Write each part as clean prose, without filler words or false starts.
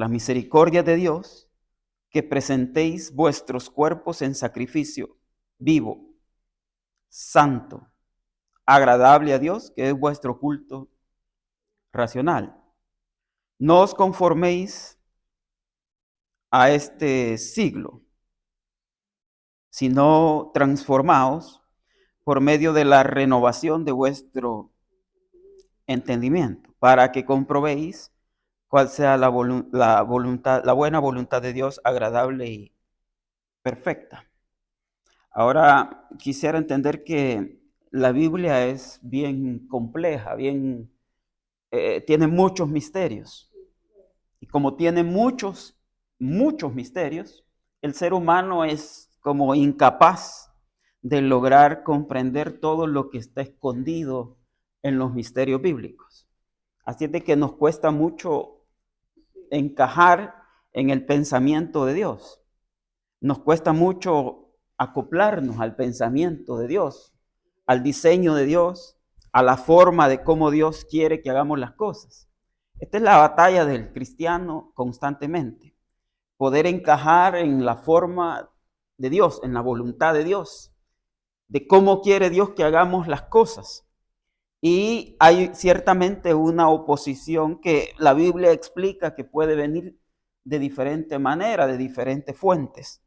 la misericordia de Dios, que presentéis vuestros cuerpos en sacrificio vivo, santo, agradable a Dios, que es vuestro culto racional. No os conforméis a este siglo, sino transformaos por medio de la renovación de vuestro entendimiento, para que comprobéis cuál sea la voluntad, la buena voluntad de Dios, agradable y perfecta. Ahora quisiera entender que la Biblia es bien compleja, tiene muchos misterios. Y como tiene muchos misterios, el ser humano es como incapaz de lograr comprender todo lo que está escondido en los misterios bíblicos. Así es de que nos cuesta mucho encajar en el pensamiento de Dios. Nos cuesta mucho acoplarnos al pensamiento de Dios, al diseño de Dios, a la forma de cómo Dios quiere que hagamos las cosas. Esta es la batalla del cristiano constantemente. Poder encajar en la forma de Dios, en la voluntad de Dios, de cómo quiere Dios que hagamos las cosas. Y hay ciertamente una oposición que la Biblia explica que puede venir de diferente manera, de diferentes fuentes.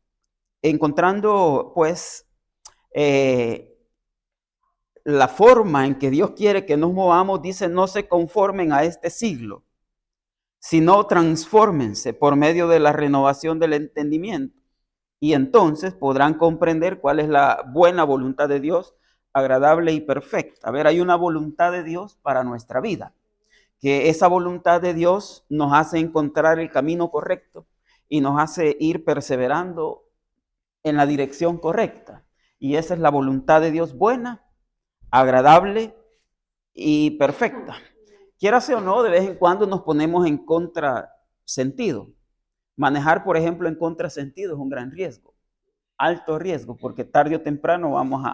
Encontrando pues la forma en que Dios quiere que nos movamos, dice: no se conformen a este siglo, sino transfórmense por medio de la renovación del entendimiento. Y entonces podrán comprender cuál es la buena voluntad de Dios, agradable y perfecta. A ver, hay una voluntad de Dios para nuestra vida, que esa voluntad de Dios nos hace encontrar el camino correcto y nos hace ir perseverando en la dirección correcta. Y esa es la voluntad de Dios, buena, agradable y perfecta. Quierase o no, de vez en cuando nos ponemos en contrasentido. Manejar, por ejemplo, en contrasentido es un gran riesgo, alto riesgo, porque tarde o temprano vamos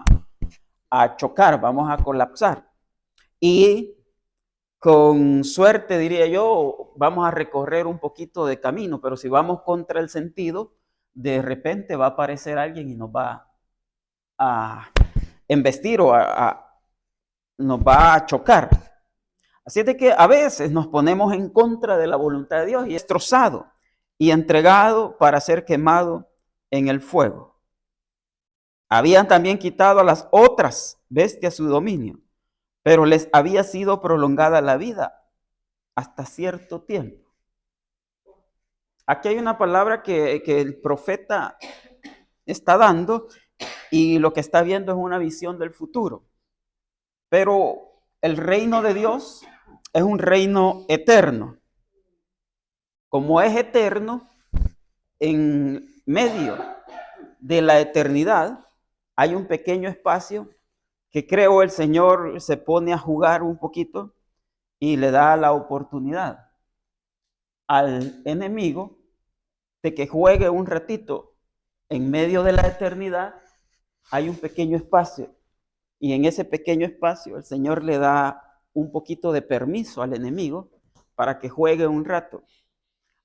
a chocar, vamos a colapsar. Y con suerte, diría yo, vamos a recorrer un poquito de camino, pero si vamos contra el sentido, de repente va a aparecer alguien y nos va a embestir o nos va a chocar. Así es de que a veces nos ponemos en contra de la voluntad de Dios y es destrozado y entregado para ser quemado en el fuego. Habían también quitado a las otras bestias su dominio, pero les había sido prolongada la vida hasta cierto tiempo. Aquí hay una palabra que el profeta está dando y lo que está viendo es una visión del futuro. Pero el reino de Dios es un reino eterno. Como es eterno, en medio de la eternidad hay un pequeño espacio que creo el Señor se pone a jugar un poquito y le da la oportunidad al enemigo de que juegue un ratito. En medio de la eternidad hay un pequeño espacio y en ese pequeño espacio el Señor le da un poquito de permiso al enemigo para que juegue un rato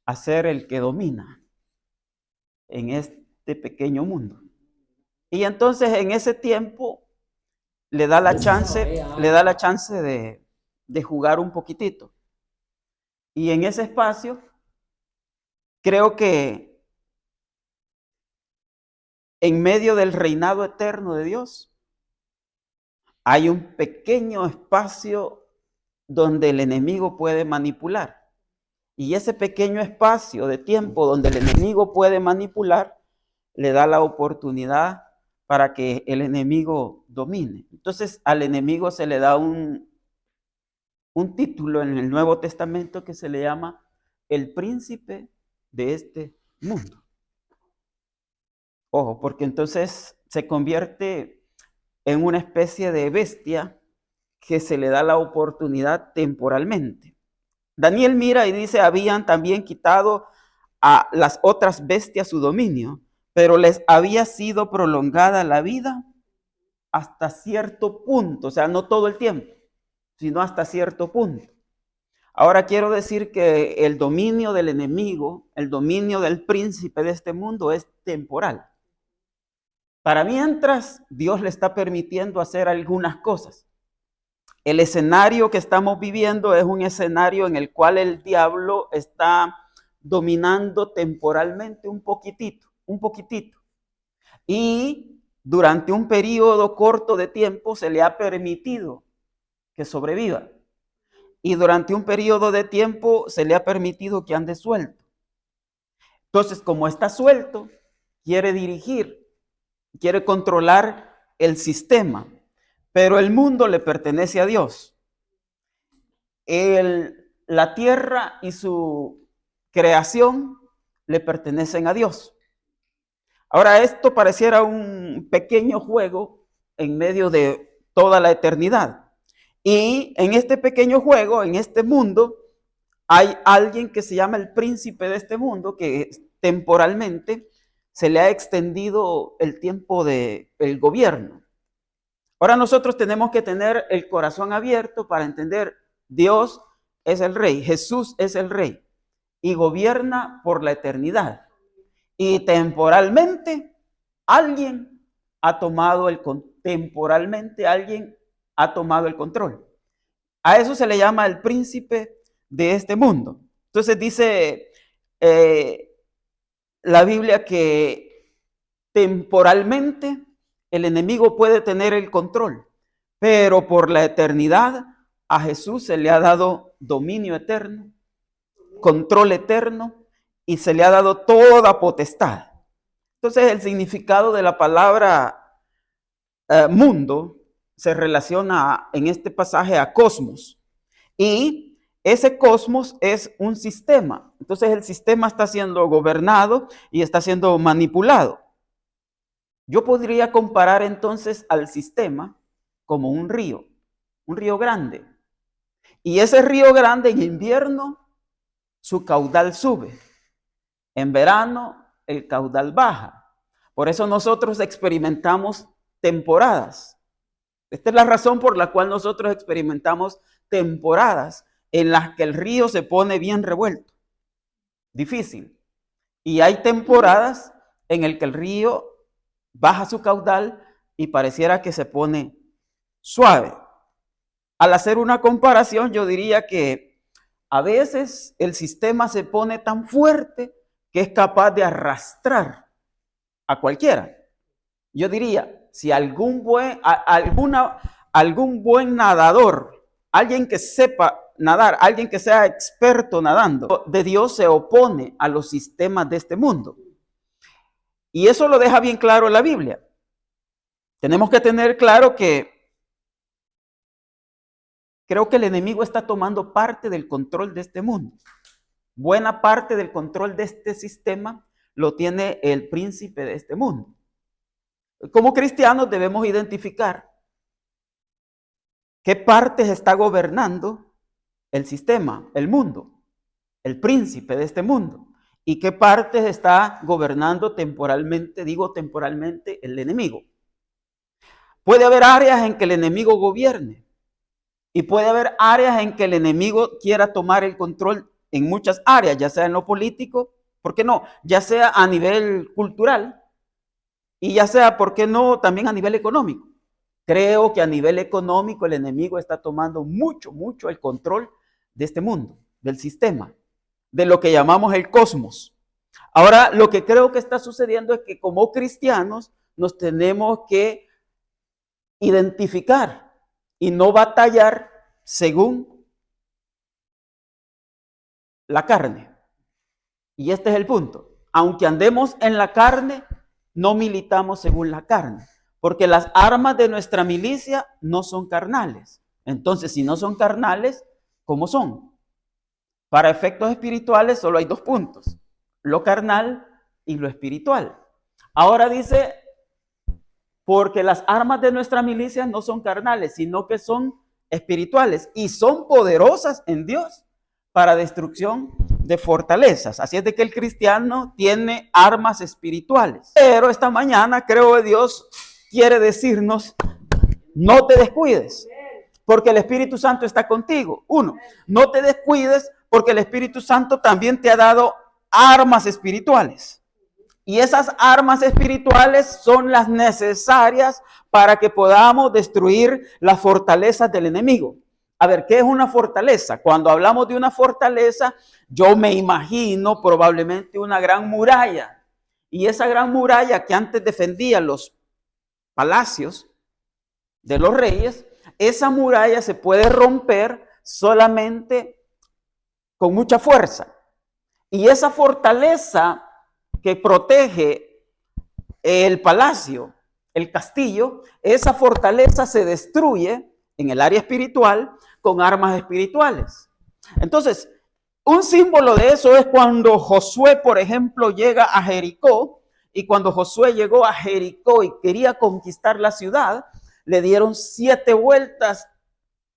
a ser el que domina en este pequeño mundo. Y entonces en ese tiempo le da la chance de jugar un poquitito. Y en ese espacio creo que en medio del reinado eterno de Dios hay un pequeño espacio donde el enemigo puede manipular. Y ese pequeño espacio de tiempo donde el enemigo puede manipular le da la oportunidad para que el enemigo domine. Entonces al enemigo se le da un título en el Nuevo Testamento que se le llama el príncipe de este mundo. Ojo, porque entonces se convierte en una especie de bestia que se le da la oportunidad temporalmente. Daniel mira y dice: habían también quitado a las otras bestias su dominio, pero les había sido prolongada la vida hasta cierto punto, o sea, no todo el tiempo, sino hasta cierto punto. Ahora quiero decir que el dominio del enemigo, el dominio del príncipe de este mundo es temporal. Para mientras Dios le está permitiendo hacer algunas cosas. El escenario que estamos viviendo es un escenario en el cual el diablo está dominando temporalmente un poquitito. Y durante un periodo corto de tiempo se le ha permitido que sobreviva. Y durante un periodo de tiempo se le ha permitido que ande suelto. Entonces, como está suelto, quiere dirigir, quiere controlar el sistema, pero el mundo le pertenece a Dios. La tierra y su creación le pertenecen a Dios. Ahora, esto pareciera un pequeño juego en medio de toda la eternidad. Y en este pequeño juego, en este mundo, hay alguien que se llama el príncipe de este mundo, que temporalmente se le ha extendido el tiempo del gobierno. Ahora nosotros tenemos que tener el corazón abierto para entender, Dios es el rey, Jesús es el rey y gobierna por la eternidad. Y temporalmente alguien ha tomado el control. A eso se le llama el príncipe de este mundo. Entonces dice la Biblia que temporalmente el enemigo puede tener el control, pero por la eternidad a Jesús se le ha dado dominio eterno, control eterno y se le ha dado toda potestad. Entonces el significado de la palabra mundo se relaciona en este pasaje a cosmos. Y ese cosmos es un sistema. Entonces el sistema está siendo gobernado y está siendo manipulado. Yo podría comparar entonces al sistema como un río grande. Y ese río grande en invierno, su caudal sube. En verano, el caudal baja. Por eso nosotros experimentamos temporadas. Esta es la razón por la cual nosotros experimentamos temporadas en las que el río se pone bien revuelto, difícil. Y hay temporadas en las que el río baja su caudal y pareciera que se pone suave. Al hacer una comparación, yo diría que a veces el sistema se pone tan fuerte que es capaz de arrastrar a cualquiera. Yo diría, si algún buen nadador, alguien que sepa nadar, alguien que sea experto nadando, de Dios se opone a los sistemas de este mundo. Y eso lo deja bien claro la Biblia. Tenemos que tener claro que creo que el enemigo está tomando parte del control de este mundo. Buena parte del control de este sistema lo tiene el príncipe de este mundo. Como cristianos debemos identificar qué partes está gobernando el sistema, el mundo, el príncipe de este mundo, y qué partes está gobernando temporalmente, el enemigo. Puede haber áreas en que el enemigo gobierne y puede haber áreas en que el enemigo quiera tomar el control en muchas áreas, ya sea en lo político, ¿por qué no? Ya sea a nivel cultural y ya sea, ¿por qué no? También a nivel económico. Creo que a nivel económico el enemigo está tomando mucho el control de este mundo, del sistema, de lo que llamamos el cosmos. Ahora, lo que creo que está sucediendo es que como cristianos nos tenemos que identificar y no batallar según la carne. Y este es el punto. Aunque andemos en la carne, no militamos según la carne. Porque las armas de nuestra milicia no son carnales. Entonces, si no son carnales, ¿cómo son? Para efectos espirituales solo hay dos puntos. Lo carnal y lo espiritual. Ahora dice, porque las armas de nuestra milicia no son carnales, sino que son espirituales y son poderosas en Dios para destrucción de fortalezas. Así es de que el cristiano tiene armas espirituales. Pero esta mañana, creo que Dios quiere decirnos, no te descuides. Porque el Espíritu Santo está contigo. Uno, no te descuides porque el Espíritu Santo también te ha dado armas espirituales. Y esas armas espirituales son las necesarias para que podamos destruir las fortalezas del enemigo. A ver, ¿qué es una fortaleza? Cuando hablamos de una fortaleza, yo me imagino probablemente una gran muralla. Y esa gran muralla que antes defendía los palacios de los reyes, esa muralla se puede romper solamente con mucha fuerza. Y esa fortaleza que protege el palacio, el castillo, esa fortaleza se destruye en el área espiritual con armas espirituales. Entonces, un símbolo de eso es cuando Josué, por ejemplo, llega a Jericó, y cuando Josué llegó a Jericó y quería conquistar la ciudad, le dieron 7 vueltas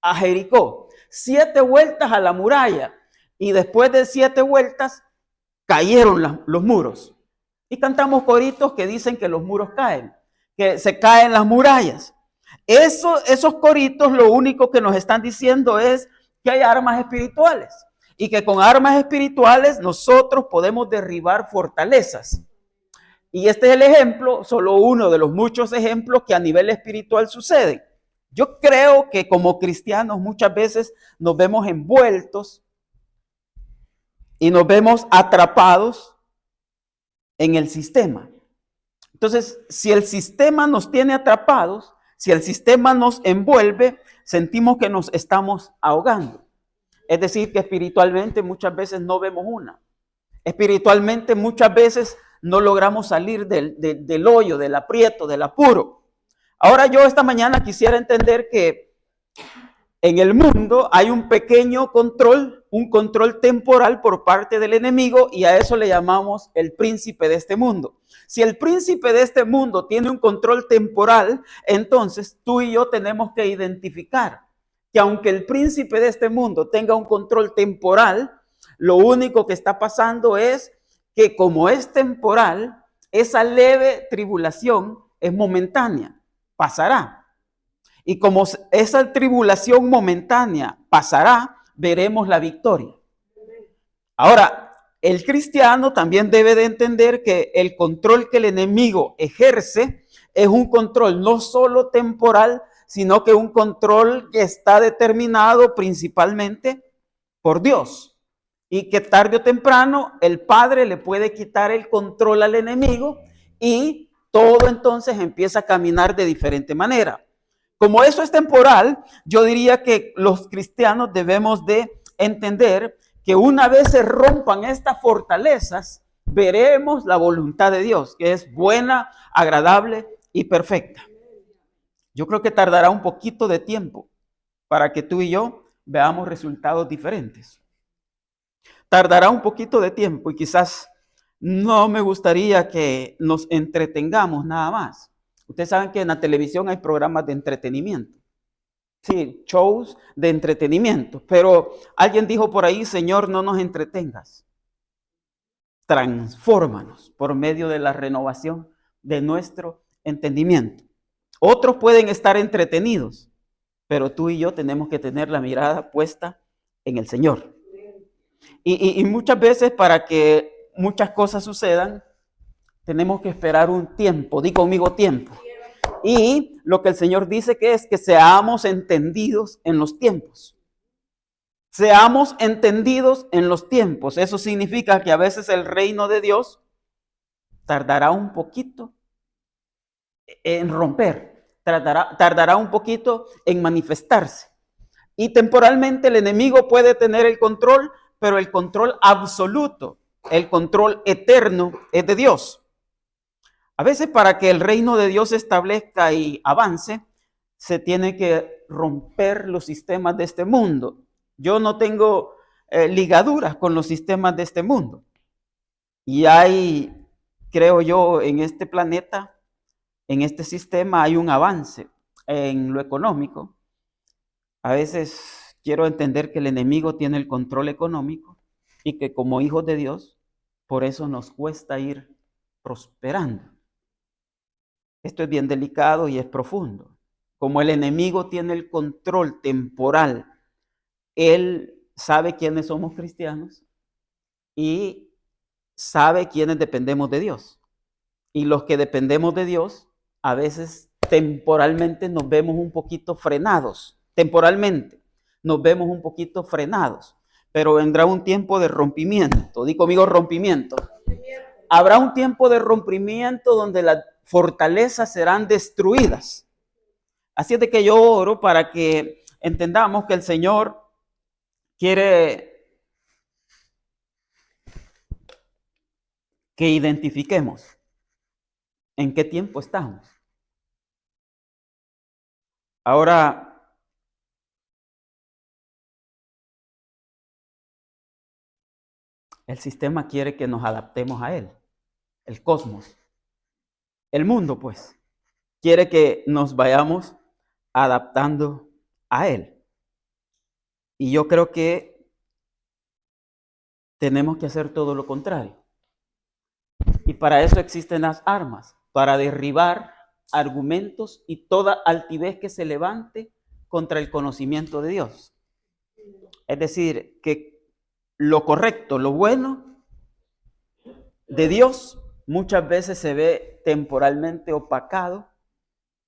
a Jericó, 7 vueltas a la muralla, y después de 7 vueltas cayeron los muros. Y cantamos coritos que dicen que los muros caen, que se caen las murallas. Esos coritos lo único que nos están diciendo es que hay armas espirituales y que con armas espirituales nosotros podemos derribar fortalezas. Y este es el ejemplo, solo uno de los muchos ejemplos que a nivel espiritual suceden. Yo creo que como cristianos muchas veces nos vemos envueltos y nos vemos atrapados en el sistema. Entonces, si el sistema nos tiene atrapados, si el sistema nos envuelve, sentimos que nos estamos ahogando. Es decir, que espiritualmente muchas veces no vemos una. Espiritualmente muchas veces no logramos salir del hoyo, del aprieto, del apuro. Ahora yo esta mañana quisiera entender que en el mundo hay un pequeño control, un control temporal por parte del enemigo, y a eso le llamamos el príncipe de este mundo. Si el príncipe de este mundo tiene un control temporal, entonces tú y yo tenemos que identificar que aunque el príncipe de este mundo tenga un control temporal, lo único que está pasando es que como es temporal, esa leve tribulación es momentánea, pasará. Y como esa tribulación momentánea pasará, veremos la victoria. Ahora, el cristiano también debe de entender que el control que el enemigo ejerce es un control no solo temporal, sino que un control que está determinado principalmente por Dios. Y que tarde o temprano el Padre le puede quitar el control al enemigo y todo entonces empieza a caminar de diferente manera. Como eso es temporal, yo diría que los cristianos debemos de entender que una vez se rompan estas fortalezas, veremos la voluntad de Dios, que es buena, agradable y perfecta. Yo creo que tardará un poquito de tiempo para que tú y yo veamos resultados diferentes. Tardará un poquito de tiempo y quizás no me gustaría que nos entretengamos nada más. Ustedes saben que en la televisión hay programas de entretenimiento. Sí, shows de entretenimiento. Pero alguien dijo por ahí, Señor, no nos entretengas. Transfórmanos por medio de la renovación de nuestro entendimiento. Otros pueden estar entretenidos, pero tú y yo tenemos que tener la mirada puesta en el Señor. Y muchas veces para que muchas cosas sucedan, tenemos que esperar un tiempo. Di conmigo tiempo. Y lo que el Señor dice que es que seamos entendidos en los tiempos. Seamos entendidos en los tiempos. Eso significa que a veces el reino de Dios tardará un poquito en romper. Tardará un poquito en manifestarse. Y temporalmente el enemigo puede tener el control, pero el control absoluto, el control eterno es de Dios. A veces para que el reino de Dios se establezca y avance, se tiene que romper los sistemas de este mundo. Yo no tengo ligaduras con los sistemas de este mundo. Y hay, creo yo, en este planeta, en este sistema hay un avance en lo económico. A veces quiero entender que el enemigo tiene el control económico y que como hijos de Dios, por eso nos cuesta ir prosperando. Esto es bien delicado y es profundo. como el enemigo tiene el control temporal, él sabe quiénes somos cristianos y sabe quiénes dependemos de Dios. Y los que dependemos de Dios, a veces temporalmente nos vemos un poquito frenados, temporalmente nos vemos un poquito frenados, pero vendrá un tiempo de rompimiento. Di conmigo rompimiento. Habrá un tiempo de rompimiento donde las fortalezas serán destruidas. Así es de que yo oro para que entendamos que el Señor quiere que identifiquemos en qué tiempo estamos. Ahora, el sistema quiere que nos adaptemos a él, el cosmos, el mundo, pues, quiere que nos vayamos adaptando a él. Y yo creo que tenemos que hacer todo lo contrario. Y para eso existen las armas, para derribar argumentos y toda altivez que se levante contra el conocimiento de Dios. Es decir, que lo correcto, lo bueno de Dios muchas veces se ve temporalmente opacado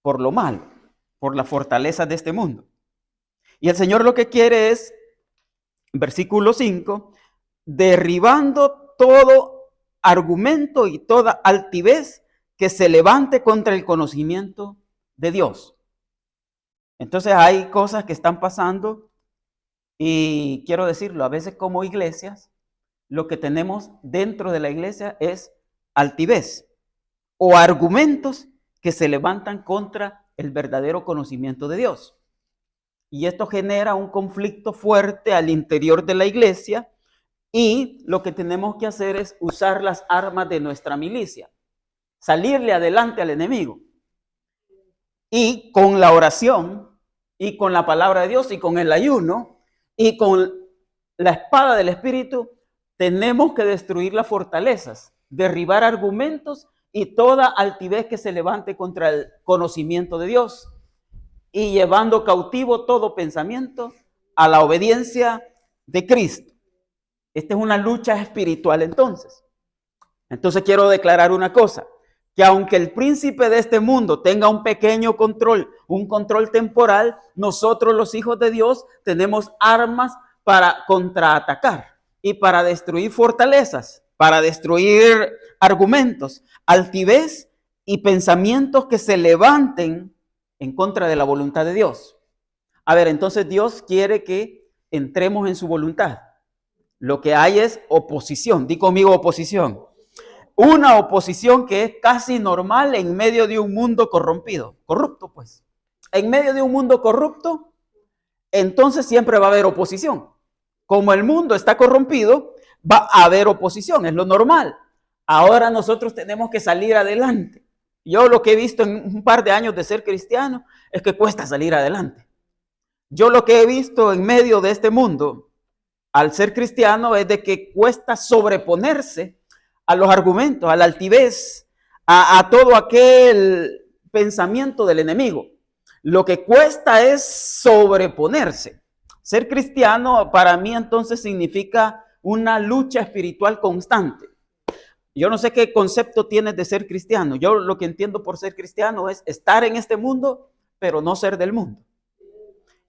por lo malo, por las fortalezas de este mundo. Y el Señor lo que quiere es, versículo 5, derribando todo argumento y toda altivez que se levante contra el conocimiento de Dios. Entonces hay cosas que están pasando y quiero decirlo, a veces como iglesias, lo que tenemos dentro de la iglesia es altivez o argumentos que se levantan contra el verdadero conocimiento de Dios. Y esto genera un conflicto fuerte al interior de la iglesia y lo que tenemos que hacer es usar las armas de nuestra milicia, salirle adelante al enemigo. Y con la oración y con la palabra de Dios y con el ayuno y con la espada del Espíritu, tenemos que destruir las fortalezas, derribar argumentos y toda altivez que se levante contra el conocimiento de Dios y llevando cautivo todo pensamiento a la obediencia de Cristo. Esta es una lucha espiritual entonces. Entonces quiero declarar una cosa, que aunque el príncipe de este mundo tenga un pequeño control, un control temporal, nosotros los hijos de Dios tenemos armas para contraatacar y para destruir fortalezas, para destruir argumentos, altivez y pensamientos que se levanten en contra de la voluntad de Dios. A ver, entonces Dios quiere que entremos en su voluntad. Lo que hay es oposición. Di conmigo oposición. Una oposición que es casi normal en medio de un mundo corrompido. Corrupto, pues. En medio de un mundo corrupto, entonces siempre va a haber oposición. Como el mundo está corrompido, va a haber oposición. Es lo normal. Ahora nosotros tenemos que salir adelante. Yo lo que he visto en un par de años de ser cristiano es que cuesta salir adelante. Yo lo que he visto en medio de este mundo, al ser cristiano, es de que cuesta sobreponerse a los argumentos, a la altivez, a todo aquel pensamiento del enemigo. Lo que cuesta es sobreponerse. Ser cristiano para mí entonces significa una lucha espiritual constante. Yo no sé qué concepto tienes de ser cristiano. Yo lo que entiendo por ser cristiano es estar en este mundo, pero no ser del mundo.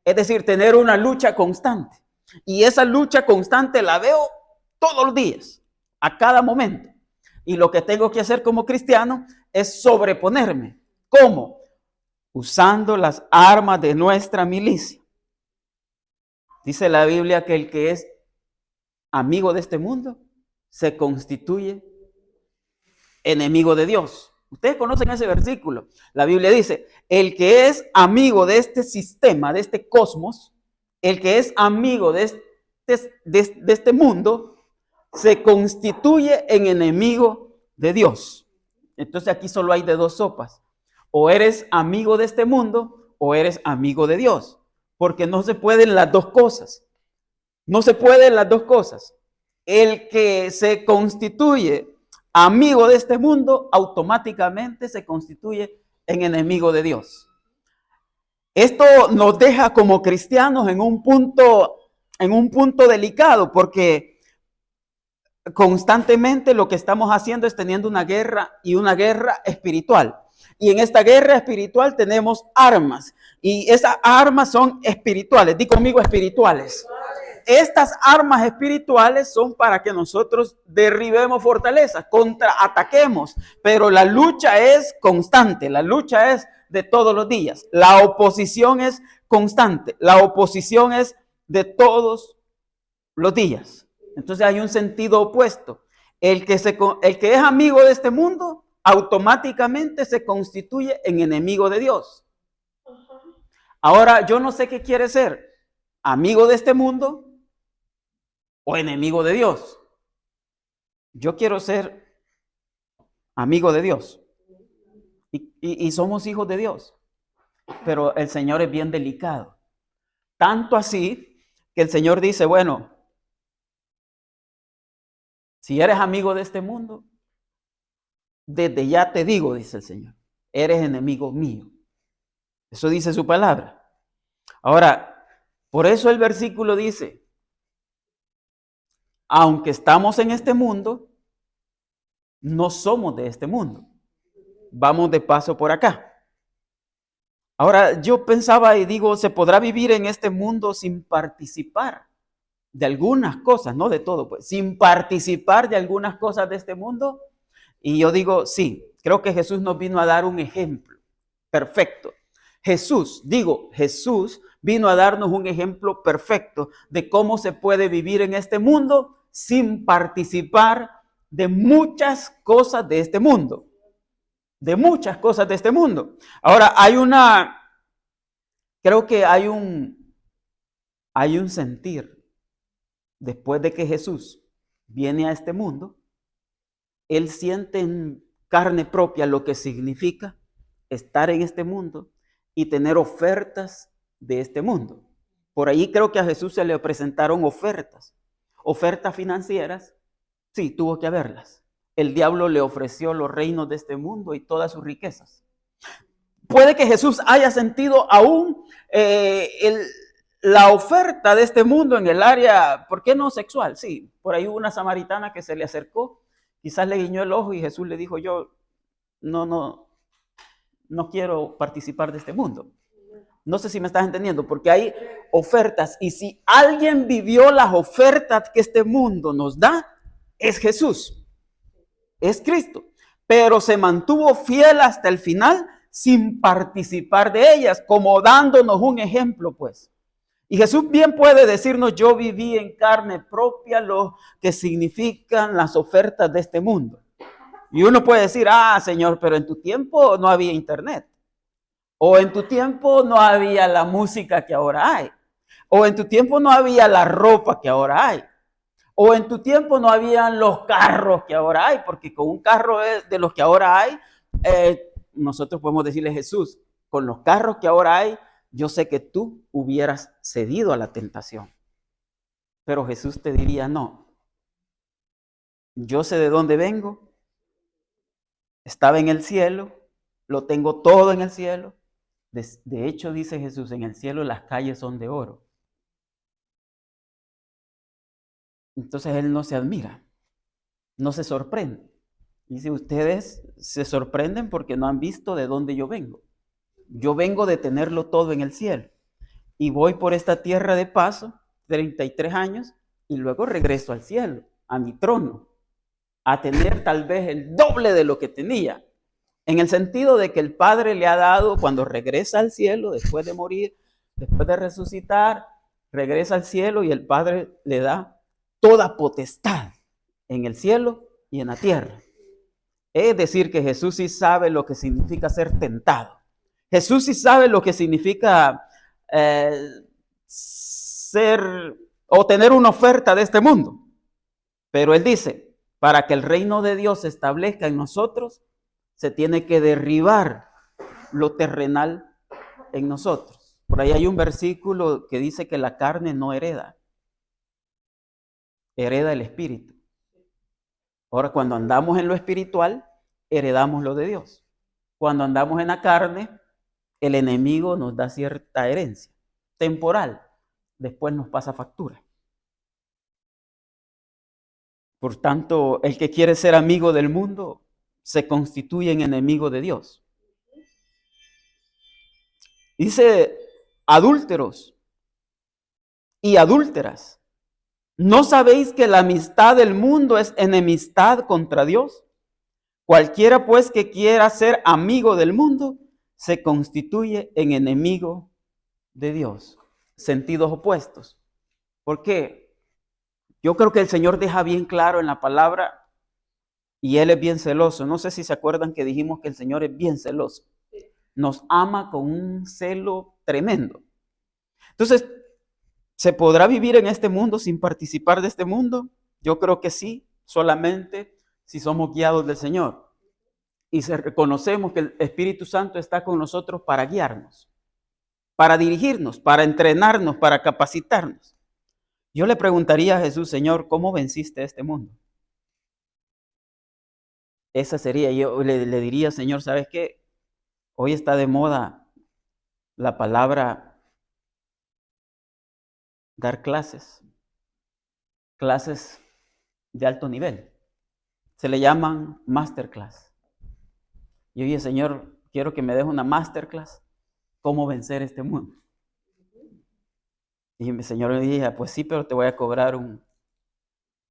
Es decir, tener una lucha constante. Y esa lucha constante la veo todos los días, a cada momento. Y lo que tengo que hacer como cristiano es sobreponerme. ¿Cómo? Usando las armas de nuestra milicia. Dice la Biblia que el que es amigo de este mundo se constituye enemigo de Dios. Ustedes conocen ese versículo. La Biblia dice, el que es amigo de este sistema, de este cosmos, el que es amigo de este mundo, se constituye en enemigo de Dios. Entonces aquí solo hay de dos sopas. O eres amigo de este mundo o eres amigo de Dios. Porque no se pueden las dos cosas. No se pueden las dos cosas. El que se constituye amigo de este mundo automáticamente se constituye en enemigo de Dios. Esto nos deja como cristianos en un punto delicado, porque constantemente lo que estamos haciendo es teniendo una guerra, y una guerra espiritual. Y en esta guerra espiritual tenemos armas, y esas armas son espirituales. Di conmigo, espirituales. Estas armas espirituales son para que nosotros derribemos fortalezas, contraataquemos, pero la lucha es constante, la lucha es de todos los días. La oposición es constante, la oposición es de todos los días. Entonces hay un sentido opuesto. El que es amigo de este mundo automáticamente se constituye en enemigo de Dios. Ahora, yo no sé qué quiere ser, amigo de este mundo o enemigo de Dios. Yo quiero ser amigo de Dios. Y somos hijos de Dios. Pero el Señor es bien delicado. Tanto así que el Señor dice, bueno, si eres amigo de este mundo, desde ya te digo, dice el Señor, eres enemigo mío. Eso dice su palabra. Ahora, por eso el versículo dice, aunque estamos en este mundo, no somos de este mundo. Vamos de paso por acá. Ahora, yo pensaba y digo, ¿se podrá vivir en este mundo sin participar de algunas cosas? No de todo, pues, sin participar de algunas cosas de este mundo. Y yo digo, sí, creo que Jesús nos vino a dar un ejemplo perfecto. Jesús vino a darnos un ejemplo perfecto de cómo se puede vivir en este mundo sin participar de muchas cosas de este mundo. De muchas cosas de este mundo. Ahora, creo que hay un sentir después de que Jesús viene a este mundo. Él siente en carne propia lo que significa estar en este mundo y tener ofertas de este mundo. Por ahí creo que a Jesús se le presentaron ofertas financieras. Sí, tuvo que haberlas. El diablo le ofreció los reinos de este mundo y todas sus riquezas. Puede que Jesús haya sentido aún la oferta de este mundo en el área, ¿por qué no sexual? Sí, por ahí hubo una samaritana que se le acercó, quizás le guiñó el ojo y Jesús le dijo, yo no quiero participar de este mundo. No sé si me estás entendiendo, porque hay ofertas, y si alguien vivió las ofertas que este mundo nos da, es Jesús, es Cristo, pero se mantuvo fiel hasta el final sin participar de ellas, como dándonos un ejemplo, pues. Y Jesús bien puede decirnos, yo viví en carne propia lo que significan las ofertas de este mundo. Y uno puede decir, Señor, pero en tu tiempo no había internet. O en tu tiempo no había la música que ahora hay. O en tu tiempo no había la ropa que ahora hay. O en tu tiempo no habían los carros que ahora hay. Porque con un carro de los que ahora hay, nosotros podemos decirle a Jesús, con los carros que ahora hay, yo sé que tú hubieras cedido a la tentación. Pero Jesús te diría, no. Yo sé de dónde vengo. Estaba en el cielo. Lo tengo todo en el cielo. De hecho, dice Jesús, en el cielo las calles son de oro. Entonces Él no se admira, no se sorprende. Y si ustedes se sorprenden porque no han visto de dónde yo vengo. Yo vengo de tenerlo todo en el cielo. Y voy por esta tierra de paso, 33 años, y luego regreso al cielo, a mi trono, a tener tal vez el doble de lo que tenía. En el sentido de que el Padre le ha dado, cuando regresa al cielo, después de morir, después de resucitar, regresa al cielo y el Padre le da toda potestad en el cielo y en la tierra. Es decir, que Jesús sí sabe lo que significa ser tentado. Jesús sí sabe lo que significa ser o tener una oferta de este mundo. Pero Él dice, para que el reino de Dios se establezca en nosotros, se tiene que derribar lo terrenal en nosotros. Por ahí hay un versículo que dice que la carne no hereda, hereda el espíritu. Ahora, cuando andamos en lo espiritual, heredamos lo de Dios. Cuando andamos en la carne, el enemigo nos da cierta herencia temporal, después nos pasa factura. Por tanto, el que quiere ser amigo del mundo se constituye en enemigo de Dios. Dice, adúlteros y adúlteras, ¿no sabéis que la amistad del mundo es enemistad contra Dios? Cualquiera pues que quiera ser amigo del mundo se constituye en enemigo de Dios. Sentidos opuestos. ¿Por qué? Yo creo que el Señor deja bien claro en la palabra y Él es bien celoso. No sé si se acuerdan que dijimos que el Señor es bien celoso. Nos ama con un celo tremendo. Entonces, ¿se podrá vivir en este mundo sin participar de este mundo? Yo creo que sí, solamente si somos guiados del Señor. Y reconocemos que el Espíritu Santo está con nosotros para guiarnos, para dirigirnos, para entrenarnos, para capacitarnos. Yo le preguntaría a Jesús, Señor, ¿cómo venciste este mundo? Esa sería, yo le diría, Señor, ¿sabes qué? Hoy está de moda la palabra dar clases de alto nivel. Se le llaman masterclass. Y oye, Señor, quiero que me des una masterclass, ¿cómo vencer este mundo? Y mi Señor me dijo, pues sí, pero te voy a cobrar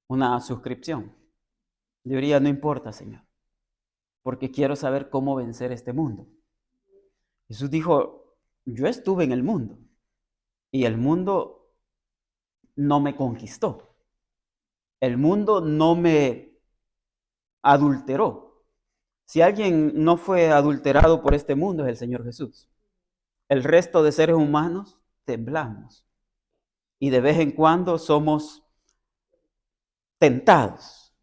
una suscripción. Yo diría, no importa, Señor, porque quiero saber cómo vencer este mundo. Jesús dijo, yo estuve en el mundo y el mundo no me conquistó. El mundo no me adulteró. Si alguien no fue adulterado por este mundo es el Señor Jesús. El resto de seres humanos temblamos y de vez en cuando somos tentados.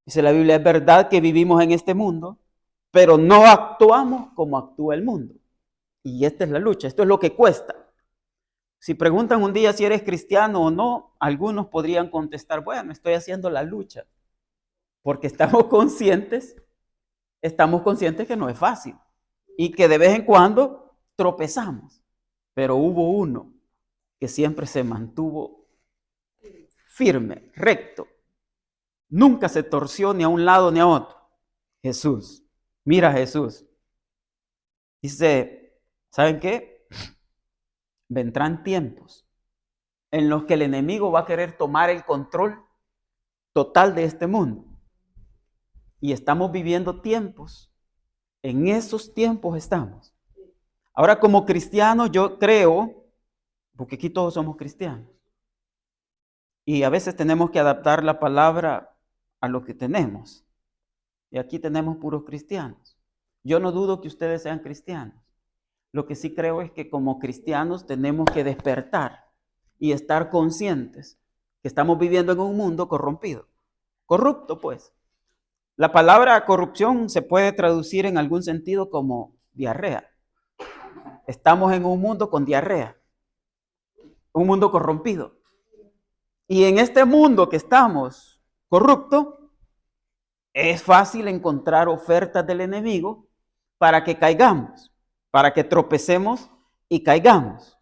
Dice la Biblia, es verdad que vivimos en este mundo, pero no actuamos como actúa el mundo. Y esta es la lucha, esto es lo que cuesta. Si preguntan un día si eres cristiano o no, algunos podrían contestar, bueno, estoy haciendo la lucha, porque estamos conscientes que no es fácil y que de vez en cuando tropezamos. Pero hubo uno que siempre se mantuvo firme, recto. Nunca se torció ni a un lado ni a otro. Jesús. Mira a Jesús. Dice, ¿saben qué? Vendrán tiempos en los que el enemigo va a querer tomar el control total de este mundo. Y estamos viviendo tiempos. En esos tiempos estamos. Ahora, como cristianos, yo creo, porque aquí todos somos cristianos, y a veces tenemos que adaptar la palabra a lo que tenemos. Y aquí tenemos puros cristianos. Yo no dudo que ustedes sean cristianos. Lo que sí creo es que como cristianos tenemos que despertar y estar conscientes que estamos viviendo en un mundo corrompido. Corrupto, pues. La palabra corrupción se puede traducir en algún sentido como diarrea. Estamos en un mundo con diarrea. Un mundo corrompido. Y en este mundo que estamos corrupto, es fácil encontrar ofertas del enemigo para que caigamos, para que tropecemos y caigamos.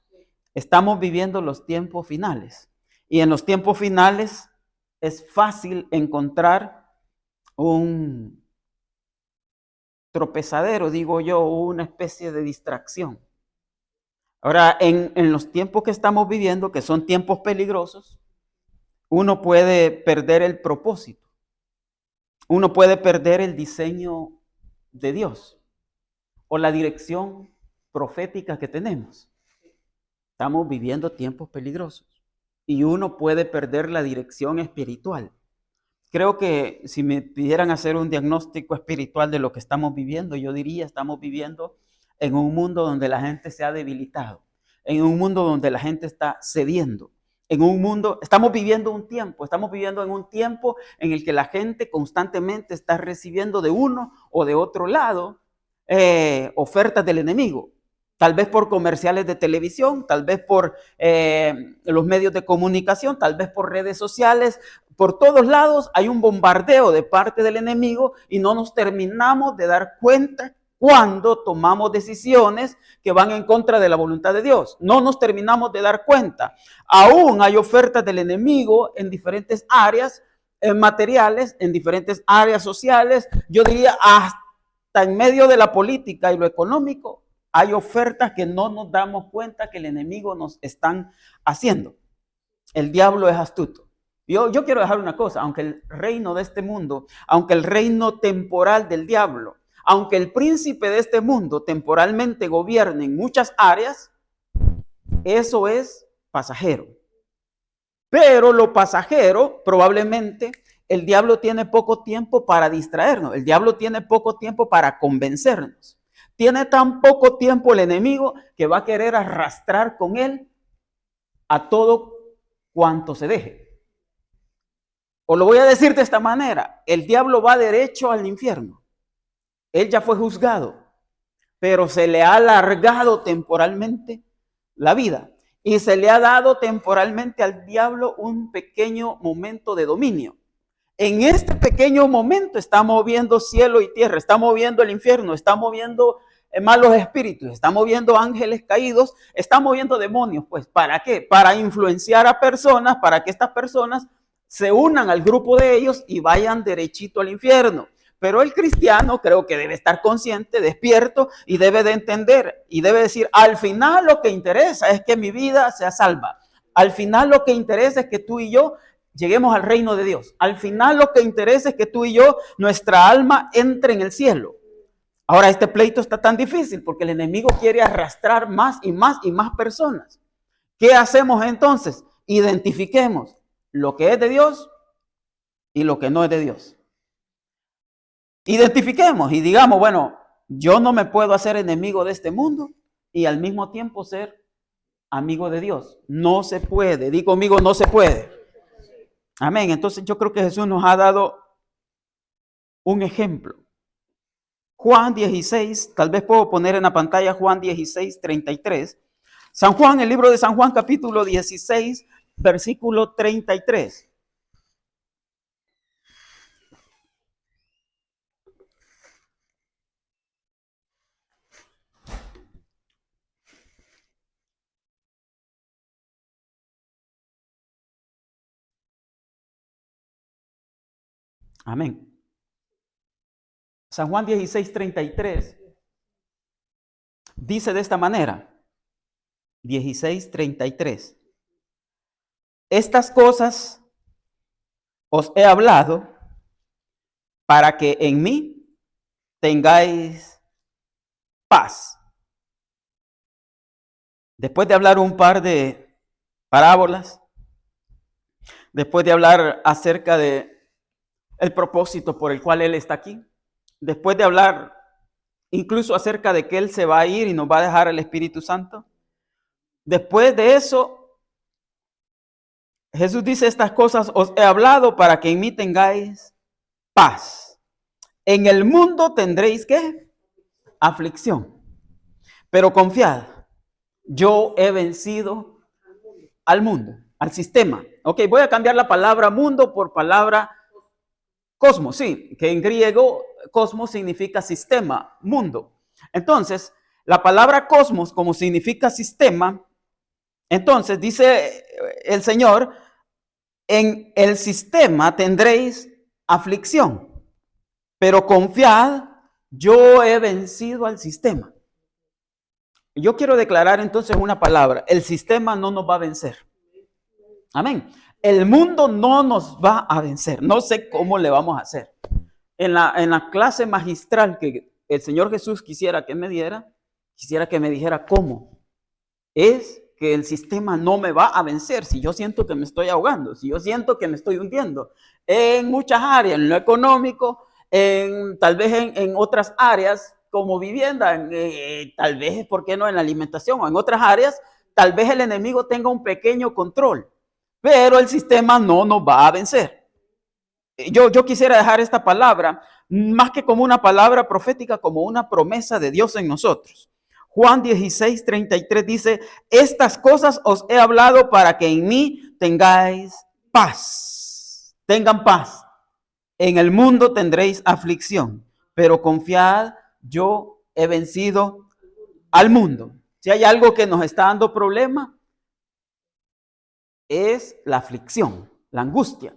Estamos viviendo los tiempos finales. Y en los tiempos finales es fácil encontrar un tropezadero, digo yo, una especie de distracción. Ahora, en los tiempos que estamos viviendo, que son tiempos peligrosos, uno puede perder el propósito. Uno puede perder el diseño de Dios o la dirección profética que tenemos. Estamos viviendo tiempos peligrosos y uno puede perder la dirección espiritual. Creo que si me pidieran hacer un diagnóstico espiritual de lo que estamos viviendo, yo diría estamos viviendo en un mundo donde la gente se ha debilitado, en un mundo donde la gente está cediendo. En un mundo, estamos viviendo en un tiempo en el que la gente constantemente está recibiendo de uno o de otro lado ofertas del enemigo. Tal vez por comerciales de televisión, tal vez por los medios de comunicación, tal vez por redes sociales. Por todos lados hay un bombardeo de parte del enemigo y no nos terminamos de dar cuenta cuando tomamos decisiones que van en contra de la voluntad de Dios. No nos terminamos de dar cuenta. Aún hay ofertas del enemigo en diferentes áreas materiales, en diferentes áreas sociales. Yo diría hasta en medio de la política y lo económico, hay ofertas que no nos damos cuenta que el enemigo nos están haciendo. El diablo es astuto. Yo quiero dejar una cosa, aunque el reino de este mundo, aunque el reino temporal del diablo, aunque el príncipe de este mundo temporalmente gobierne en muchas áreas, eso es pasajero. Pero lo pasajero, probablemente, el diablo tiene poco tiempo para distraernos. El diablo tiene poco tiempo para convencernos. Tiene tan poco tiempo el enemigo que va a querer arrastrar con él a todo cuanto se deje. O lo voy a decir de esta manera, el diablo va derecho al infierno. Él ya fue juzgado, pero se le ha alargado temporalmente la vida y se le ha dado temporalmente al diablo un pequeño momento de dominio. En este pequeño momento está moviendo cielo y tierra, está moviendo el infierno, está moviendo malos espíritus, está moviendo ángeles caídos, está moviendo demonios. Pues, ¿para qué? Para influenciar a personas, para que estas personas se unan al grupo de ellos y vayan derechito al infierno. Pero el cristiano creo que debe estar consciente, despierto y debe de entender y debe decir, al final lo que interesa es que mi vida sea salva. Al final lo que interesa es que tú y yo lleguemos al reino de Dios. Al final lo que interesa es que tú y yo, nuestra alma entre en el cielo. Ahora este pleito está tan difícil porque el enemigo quiere arrastrar más y más y más personas. ¿Qué hacemos entonces? Identifiquemos lo que es de Dios y lo que no es de Dios. Identifiquemos y digamos, bueno, yo no me puedo hacer enemigo de este mundo y al mismo tiempo ser amigo de Dios. No se puede. Di conmigo, no se puede. Amén. Entonces yo creo que Jesús nos ha dado un ejemplo. Juan 16, tal vez puedo poner en la pantalla Juan 16, 33. San Juan, el libro de San Juan, capítulo 16, versículo 33. Amén. San Juan 16, 33 dice de esta manera, 16, 33. Estas cosas os he hablado para que en mí tengáis paz. Después de hablar un par de parábolas, después de hablar acerca de el propósito por el cual Él está aquí, después de hablar incluso acerca de que Él se va a ir y nos va a dejar el Espíritu Santo, después de eso, Jesús dice, estas cosas os he hablado para que en mí tengáis paz. En el mundo tendréis, ¿qué? Aflicción. Pero confiad, yo he vencido al mundo, al sistema. Ok, voy a cambiar la palabra mundo por palabra cosmos, sí, que en griego cosmos significa sistema, mundo. Entonces, la palabra cosmos como significa sistema, entonces dice el Señor, en el sistema tendréis aflicción, pero confiad, yo he vencido al sistema. Yo quiero declarar entonces una palabra, el sistema no nos va a vencer. Amén. El mundo no nos va a vencer. No sé cómo le vamos a hacer. En la clase magistral que el Señor Jesús quisiera que me diera, quisiera que me dijera cómo. Es que el sistema no me va a vencer si yo siento que me estoy ahogando, si yo siento que me estoy hundiendo. En muchas áreas, en lo económico, tal vez en otras áreas como vivienda, tal vez, ¿por qué no?, en la alimentación o en otras áreas, tal vez el enemigo tenga un pequeño control. Pero el sistema no nos va a vencer. Yo quisiera dejar esta palabra, más que como una palabra profética, como una promesa de Dios en nosotros. Juan 16, 33 dice, estas cosas os he hablado para que en mí tengáis paz. Tengan paz. En el mundo tendréis aflicción, pero confiad, yo he vencido al mundo. Si hay algo que nos está dando problema, es la aflicción, la angustia.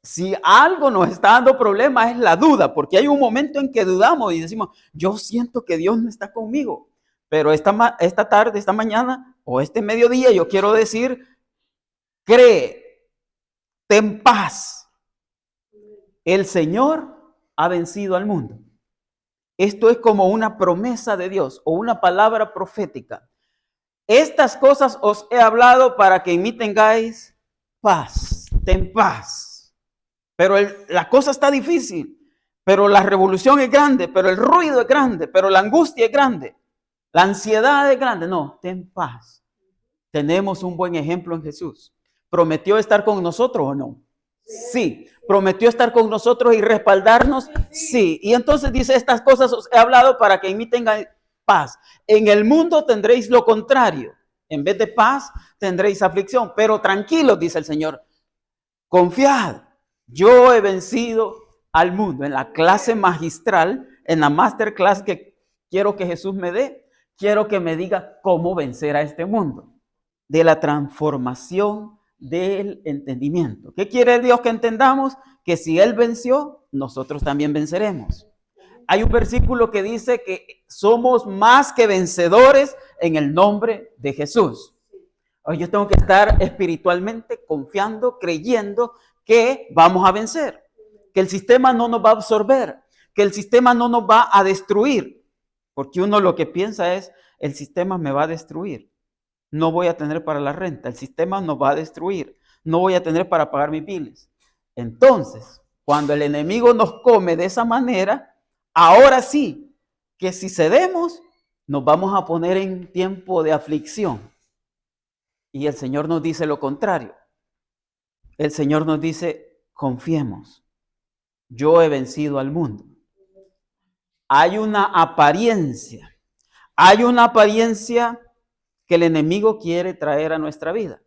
Si algo nos está dando problema es la duda, porque hay un momento en que dudamos y decimos, yo siento que Dios no está conmigo, pero esta tarde, esta mañana o este mediodía yo quiero decir, cree, ten paz. El Señor ha vencido al mundo. Esto es como una promesa de Dios o una palabra profética. Estas cosas os he hablado para que en mí tengáis paz, ten paz. Pero la cosa está difícil, pero la revolución es grande, pero el ruido es grande, pero la angustia es grande, la ansiedad es grande. No, ten paz. Tenemos un buen ejemplo en Jesús. ¿Prometió estar con nosotros o no? Sí. ¿Prometió estar con nosotros y respaldarnos? Sí. Y entonces dice, estas cosas os he hablado para que en mí tengan paz. En el mundo tendréis lo contrario. En vez de paz, tendréis aflicción. Pero tranquilos, dice el Señor, confiad. Yo he vencido al mundo. En la clase magistral, en la masterclass que quiero que Jesús me dé, quiero que me diga cómo vencer a este mundo. De la transformación del entendimiento. ¿Qué quiere Dios que entendamos? Que si Él venció, nosotros también venceremos. Hay un versículo que dice que somos más que vencedores en el nombre de Jesús. Hoy yo tengo que estar espiritualmente confiando, creyendo que vamos a vencer, que el sistema no nos va a absorber, que el sistema no nos va a destruir, porque uno lo que piensa es, el sistema me va a destruir. No voy a tener para la renta, el sistema nos va a destruir, no voy a tener para pagar mis biles. Entonces, cuando el enemigo nos come de esa manera, ahora sí, que si cedemos, nos vamos a poner en tiempo de aflicción. Y el Señor nos dice lo contrario. El Señor nos dice, confiemos, yo he vencido al mundo. Hay una apariencia que el enemigo quiere traer a nuestra vida,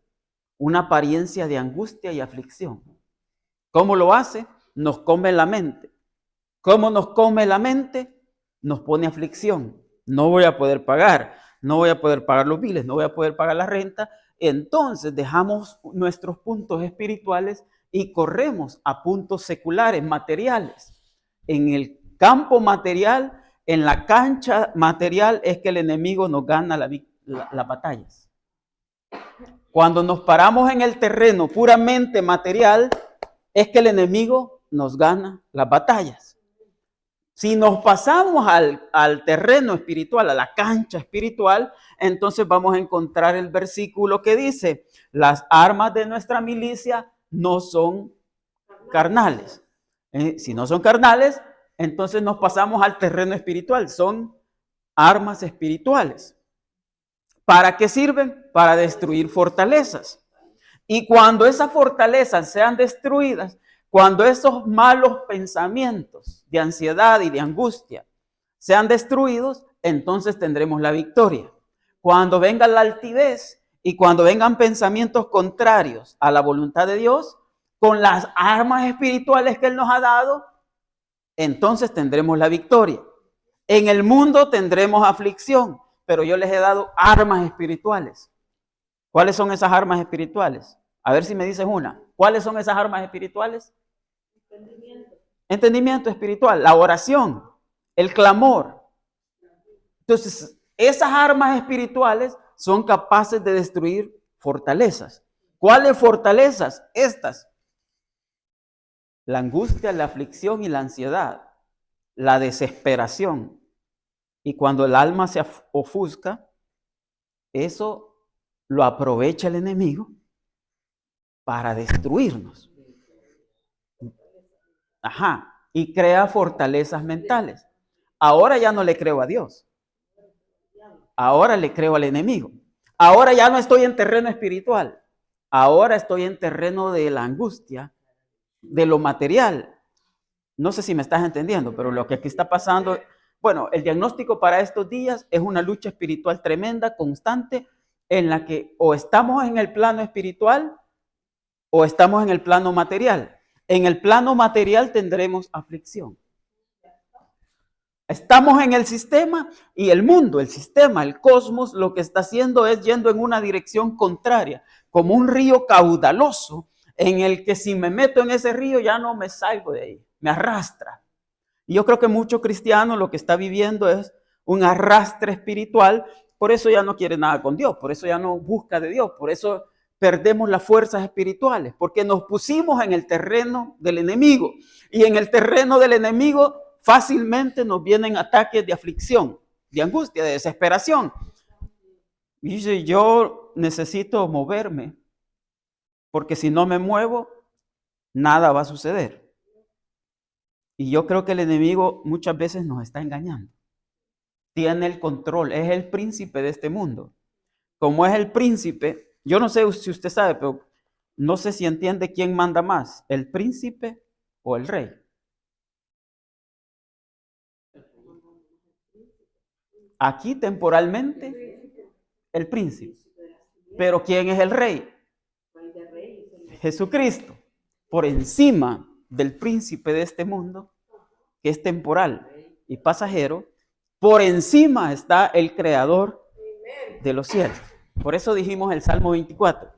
una apariencia de angustia y aflicción. ¿Cómo lo hace? Nos come la mente. ¿Cómo nos come la mente? Nos pone aflicción. No voy a poder pagar, no voy a poder pagar los biles, no voy a poder pagar la renta. Entonces dejamos nuestros puntos espirituales y corremos a puntos seculares, materiales. En el campo material, en la cancha material, es que el enemigo nos gana las batallas. Cuando nos paramos en el terreno puramente material, es que el enemigo nos gana las batallas. Si nos pasamos al terreno espiritual, a la cancha espiritual, entonces vamos a encontrar el versículo que dice, las armas de nuestra milicia no son carnales. Si no son carnales, entonces nos pasamos al terreno espiritual, son armas espirituales. ¿Para qué sirven? Para destruir fortalezas. Y cuando esas fortalezas sean destruidas, cuando esos malos pensamientos de ansiedad y de angustia sean destruidos, entonces tendremos la victoria. Cuando venga la altivez y cuando vengan pensamientos contrarios a la voluntad de Dios, con las armas espirituales que Él nos ha dado, entonces tendremos la victoria. En el mundo tendremos aflicción, pero yo les he dado armas espirituales. ¿Cuáles son esas armas espirituales? A ver si me dices una. ¿Cuáles son esas armas espirituales? Entendimiento espiritual, la oración, el clamor. Entonces, esas armas espirituales son capaces de destruir fortalezas. ¿Cuáles fortalezas? Estas. La angustia, la aflicción y la ansiedad, la desesperación. Y cuando el alma se ofusca, eso lo aprovecha el enemigo para destruirnos. Ajá, y crea fortalezas mentales. Ahora ya no le creo a Dios. Ahora le creo al enemigo. Ahora ya no estoy en terreno espiritual. Ahora estoy en terreno de la angustia, de lo material. No sé si me estás entendiendo, pero lo que aquí está pasando, bueno, el diagnóstico para estos días es una lucha espiritual tremenda, constante, en la que o estamos en el plano espiritual o estamos en el plano material. En el plano material tendremos aflicción. Estamos en el sistema y el mundo, el sistema, el cosmos, lo que está haciendo es yendo en una dirección contraria, como un río caudaloso en el que si me meto en ese río ya no me salgo de ahí, me arrastra. Y yo creo que muchos cristianos lo que está viviendo es un arrastre espiritual, por eso ya no quiere nada con Dios, por eso ya no busca de Dios, por eso perdemos las fuerzas espirituales, porque nos pusimos en el terreno del enemigo. Y en el terreno del enemigo fácilmente nos vienen ataques de aflicción, de angustia, de desesperación. Y dice, yo necesito moverme, porque si no me muevo, nada va a suceder. Y yo creo que el enemigo muchas veces nos está engañando. Tiene el control, es el príncipe de este mundo. Como es el príncipe, yo no sé si usted sabe, pero no sé si entiende quién manda más, el príncipe o el rey. Aquí temporalmente, el príncipe. Pero ¿quién es el rey? Jesucristo. Por encima del príncipe de este mundo, que es temporal y pasajero, por encima está el creador de los cielos. Por eso dijimos el Salmo 24.